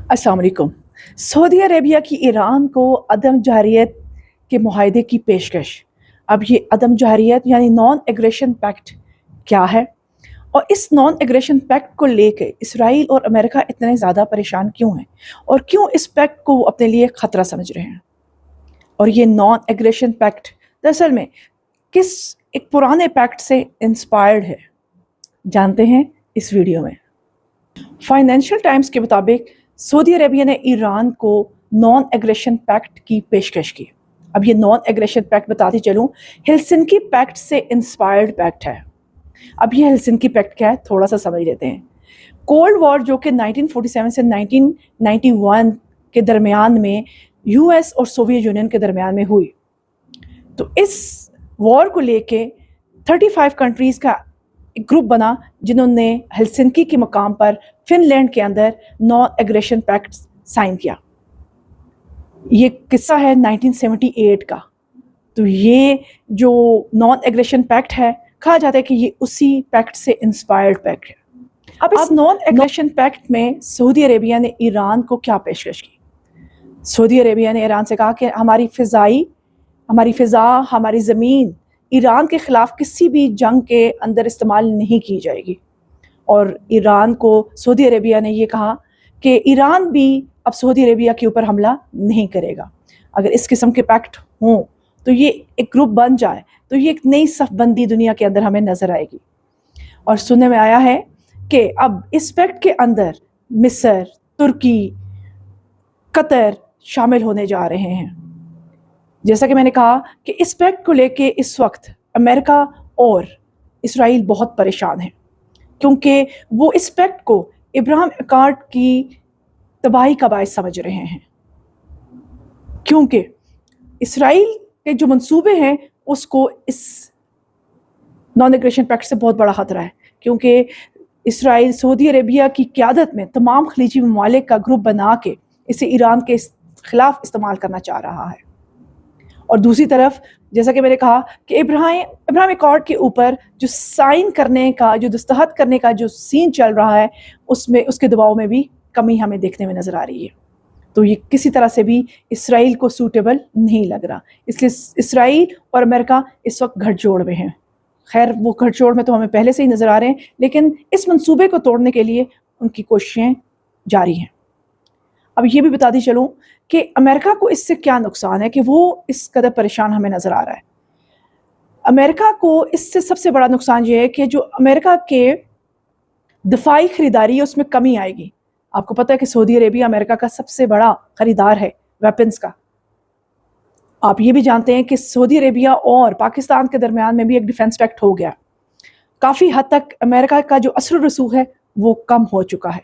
अस्सलाम वालेकुम। Saudi Arabia की ईरान को अदम जहरीत के मुआहदे की पेशकश। अब ये अदम जहरीत यानी नॉन एग्रेशन पैक्ट क्या है, और इस नॉन एग्रेशन पैक्ट को लेके इसराइल और अमेरिका इतने ज़्यादा परेशान क्यों हैं, और क्यों इस पैक्ट को वो अपने लिए ख़तरा समझ रहे हैं। और ये नॉन एग्रेशन पैक्ट दरअसल में किस एक पुराने पैक्ट से इंस्पायर्ड है, जानते हैं इस वीडियो में। फाइनेंशियल टाइम्स के मुताबिक सऊदी अरेबिया ने ईरान को नॉन एग्रेशन पैक्ट की पेशकश की। अब ये नॉन एग्रेशन पैक्ट बताती चलूं, हेलसिंकी पैक्ट से इंस्पायर्ड पैक्ट है। अब ये हेलसिंकी पैक्ट क्या है, थोड़ा सा समझ लेते हैं। कोल्ड वॉर जो कि 1947 से 1991 के दरमियान में यूएस और सोवियत यूनियन के दरमियान में हुई, तो इस वॉर को लेके 35 कंट्रीज़ का एक ग्रुप बना जिन्होंने हेलसिंकी के मकाम पर फिनलैंड के अंदर नॉन एग्रेशन पैक्ट साइन किया। ये किस्सा है 1978 का। तो ये जो नॉन एग्रेशन पैक्ट है, कहा जाता है कि ये उसी पैक्ट से इंस्पायर्ड पैक्ट है। अब इस नॉन एग्रेशन पैक्ट में सऊदी अरेबिया ने ईरान को क्या पेशकश की। सऊदी अरेबिया ने ईरान से कहा कि हमारी फ़िज़ा, हमारी ज़मीन ईरान के ख़िलाफ़ किसी भी जंग के अंदर इस्तेमाल नहीं की जाएगी। और ईरान को सऊदी अरेबिया ने ये कहा कि ईरान भी अब सऊदी अरेबिया के ऊपर हमला नहीं करेगा। अगर इस किस्म के पैक्ट हों तो ये एक ग्रुप बन जाए तो ये एक नई सफ़बंदी दुनिया के अंदर हमें नज़र आएगी। और सुनने में आया है कि अब इस पैक्ट के अंदर मिस्र, तुर्की, कतर शामिल होने जा रहे हैं। जैसा कि मैंने कहा कि इस पैक्ट को लेके इस वक्त अमेरिका और इसराइल बहुत परेशान हैं, क्योंकि वो इस पैक्ट को इब्राहिम अकॉर्ड की तबाही का बायस समझ रहे हैं। क्योंकि इसराइल के जो मंसूबे हैं उसको इस नॉन एग्रेशन पैक्ट से बहुत बड़ा ख़तरा है, क्योंकि इसराइल सऊदी अरेबिया की क़यादत में तमाम खलीजी ममालिक का ग्रुप बना के इसे ईरान के ख़िलाफ़ इस्तेमाल करना चाह रहा है। और दूसरी तरफ जैसा कि मैंने कहा कि इब्राहिम अकॉर्ड के ऊपर जो साइन करने का, जो दस्तखत करने का जो सीन चल रहा है, उसमें उसके दबाव में भी कमी हमें देखने में नज़र आ रही है। तो ये किसी तरह से भी इसराइल को सूटेबल नहीं लग रहा, इसलिए इसराइल और अमेरिका इस वक्त घटजोड़ में हैं। खैर, वो घटजोड़ में तो हमें पहले से ही नज़र आ रहे हैं, लेकिन इस मंसूबे को तोड़ने के लिए उनकी कोशिशें जारी हैं। अब ये भी बताती चलूँ कि अमेरिका को इससे क्या नुकसान है कि वो इस कदर परेशान हमें नज़र आ रहा है। अमेरिका को इससे सबसे बड़ा नुकसान ये है कि जो अमेरिका के दफाई ख़रीदारी है उसमें कमी आएगी। आपको पता है कि सऊदी अरेबिया अमेरिका का सबसे बड़ा ख़रीदार है वेपन्स का। आप ये भी जानते हैं कि सऊदी अरेबिया और पाकिस्तान के दरमियान में भी एक डिफेंस पैक्ट हो गया। काफ़ी हद तक अमेरिका का जो असर रसूख है वो कम हो चुका है।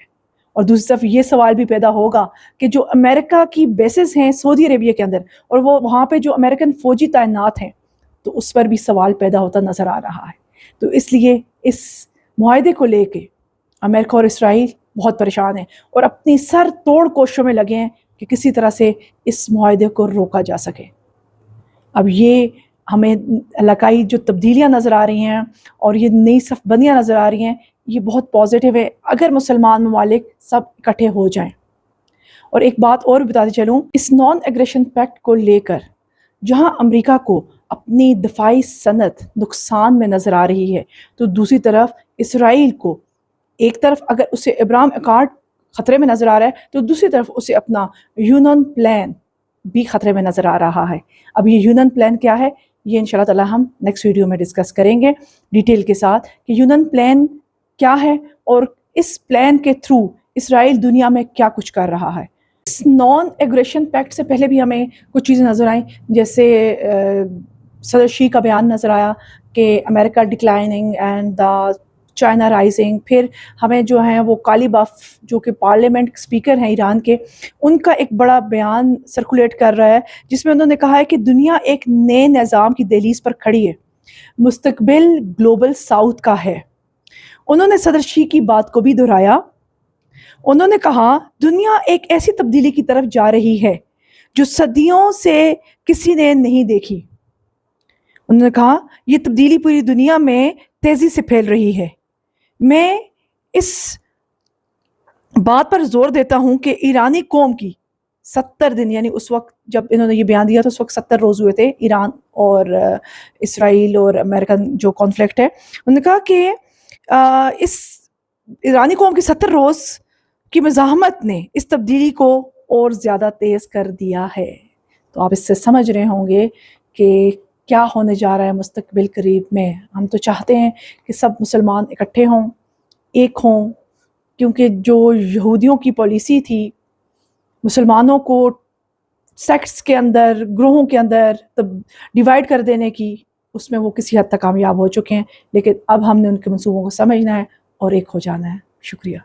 और दूसरी तरफ ये सवाल भी पैदा होगा कि जो अमेरिका की बेसेस हैं सऊदी अरेबिया के अंदर, और वो वहाँ पे जो अमेरिकन फ़ौजी तैनात हैं, तो उस पर भी सवाल पैदा होता नज़र आ रहा है। तो इसलिए इस मुआहदे को लेके अमेरिका और इसराइल बहुत परेशान हैं और अपनी सर तोड़ कोशिशों में लगे हैं कि किसी तरह से इस मुआहदे को रोका जा सके। अब ये हमें इलाकाई जो तब्दीलियाँ नज़र आ रही हैं और ये नई सफ़बंदियाँ नज़र आ रही हैं, ये बहुत पॉजिटिव है अगर मुसलमान ममालिक सब इकट्ठे हो जाएं। और एक बात और बताते चलूँ, इस नॉन एग्रेशन पैक्ट को लेकर जहाँ अमेरिका को अपनी दफाई सनत नुकसान में नज़र आ रही है, तो दूसरी तरफ इसराइल को एक तरफ अगर उसे इब्राहिम अकॉर्ड ख़तरे में नज़र आ रहा है, तो दूसरी तरफ उसे अपना यूनन प्लान भी ख़तरे में नज़र आ रहा है। अब ये यूनन प्लान क्या है, ये इंशाल्लाह ताला हम नेक्स्ट वीडियो में डिस्कस करेंगे डिटेल के साथ कि यूनन प्लान क्या है और इस प्लान के थ्रू इसराइल दुनिया में क्या कुछ कर रहा है। इस नॉन एग्रेशन पैक्ट से पहले भी हमें कुछ चीज़ें नज़र आई, जैसे सदर शी का बयान नज़र आया कि America declining and the China rising. फिर हमें जो है वो कालीबाफ जो कि पार्लियामेंट स्पीकर हैं ईरान के, उनका एक बड़ा बयान सर्कुलेट कर रहा है जिसमें उन्होंने कहा है कि दुनिया एक नए निज़ाम की दहलीज पर खड़ी है, मुस्तकबिल ग्लोबल साउथ का है। उन्होंने सदर शी की बात को भी दोहराया। उन्होंने कहा दुनिया एक ऐसी तब्दीली की तरफ जा रही है जो सदियों से किसी ने नहीं देखी। उन्होंने कहा यह तब्दीली पूरी दुनिया में तेजी से फैल रही है। मैं इस بات پر زور دیتا ہوں کہ ایرانی قوم کی 70 دن، یعنی اس وقت جب انہوں نے یہ بیان دیا تو اس وقت 70 روز ہوئے تھے ایران اور اسرائیل اور امریکن جو کانفلکٹ ہے. انہوں نے کہا کہ اس ایرانی قوم کی 70 روز کی مزاحمت نے اس تبدیلی کو اور زیادہ تیز کر دیا ہے. تو آپ اس سے سمجھ رہے ہوں گے کہ کیا ہونے جا رہا ہے مستقبل قریب میں. ہم تو چاہتے ہیں کہ سب مسلمان اکٹھے ہوں، ایک ہوں، کیونکہ جو یہودیوں کی پالیسی تھی مسلمانوں کو سیکٹس کے اندر، گروہوں کے اندر ڈیوائیڈ کر دینے کی، اس میں وہ کسی حد تک کامیاب ہو چکے ہیں. لیکن اب ہم نے ان کے منصوبوں کو سمجھنا ہے اور ایک ہو جانا ہے. شکریہ.